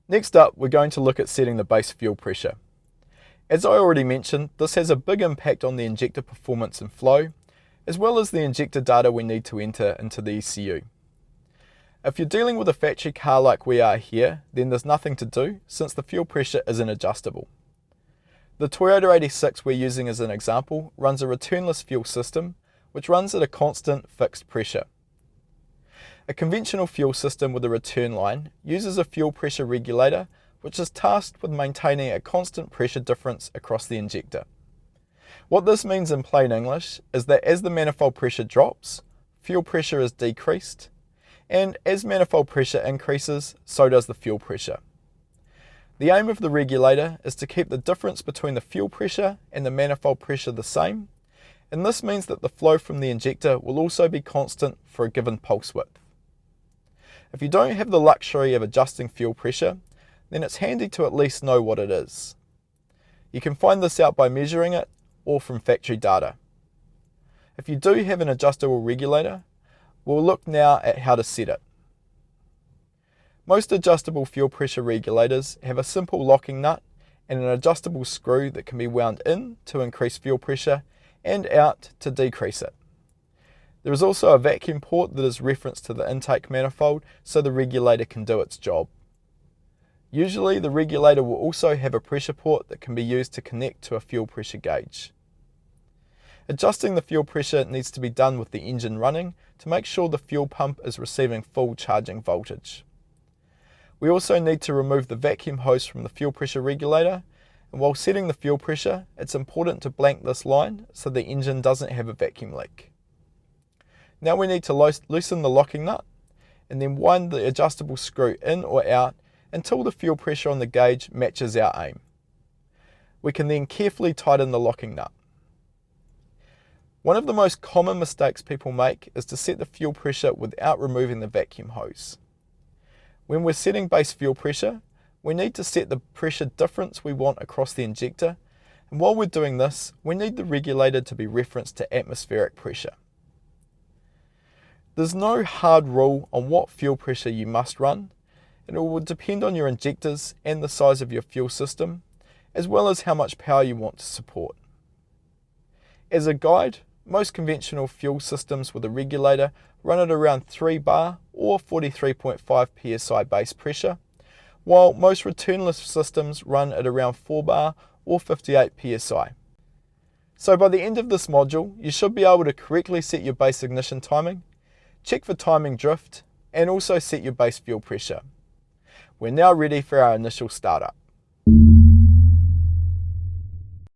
Next up, we're going to look at setting the base fuel pressure. As I already mentioned, this has a big impact on the injector performance and flow, as well as the injector data we need to enter into the ECU. If you're dealing with a factory car like we are here, then there's nothing to do since the fuel pressure isn't adjustable. The Toyota 86 we're using as an example runs a returnless fuel system which runs at a constant fixed pressure. A conventional fuel system with a return line uses a fuel pressure regulator which is tasked with maintaining a constant pressure difference across the injector. What this means in plain English is that as the manifold pressure drops, fuel pressure is decreased, and as manifold pressure increases, so does the fuel pressure. The aim of the regulator is to keep the difference between the fuel pressure and the manifold pressure the same, and this means that the flow from the injector will also be constant for a given pulse width. If you don't have the luxury of adjusting fuel pressure, then it's handy to at least know what it is. You can find this out by measuring it or from factory data. If you do have an adjustable regulator, we'll look now at how to set it. Most adjustable fuel pressure regulators have a simple locking nut and an adjustable screw that can be wound in to increase fuel pressure and out to decrease it. There is also a vacuum port that is referenced to the intake manifold so the regulator can do its job. Usually the regulator will also have a pressure port that can be used to connect to a fuel pressure gauge. Adjusting the fuel pressure needs to be done with the engine running to make sure the fuel pump is receiving full charging voltage. We also need to remove the vacuum hose from the fuel pressure regulator, and while setting the fuel pressure, it's important to blank this line so the engine doesn't have a vacuum leak. Now we need to loosen the locking nut and then wind the adjustable screw in or out until the fuel pressure on the gauge matches our aim. We can then carefully tighten the locking nut. One of the most common mistakes people make is to set the fuel pressure without removing the vacuum hose. When we're setting base fuel pressure, we need to set the pressure difference we want across the injector, and while we're doing this, we need the regulator to be referenced to atmospheric pressure. There's no hard rule on what fuel pressure you must run, and it will depend on your injectors and the size of your fuel system, as well as how much power you want to support. As a guide, most conventional fuel systems with a regulator run at around 3 bar or 43.5 psi base pressure, while most returnless systems run at around 4 bar or 58 psi. So by the end of this module, you should be able to correctly set your base ignition timing, check for timing drift, and also set your base fuel pressure. We're now ready for our initial startup.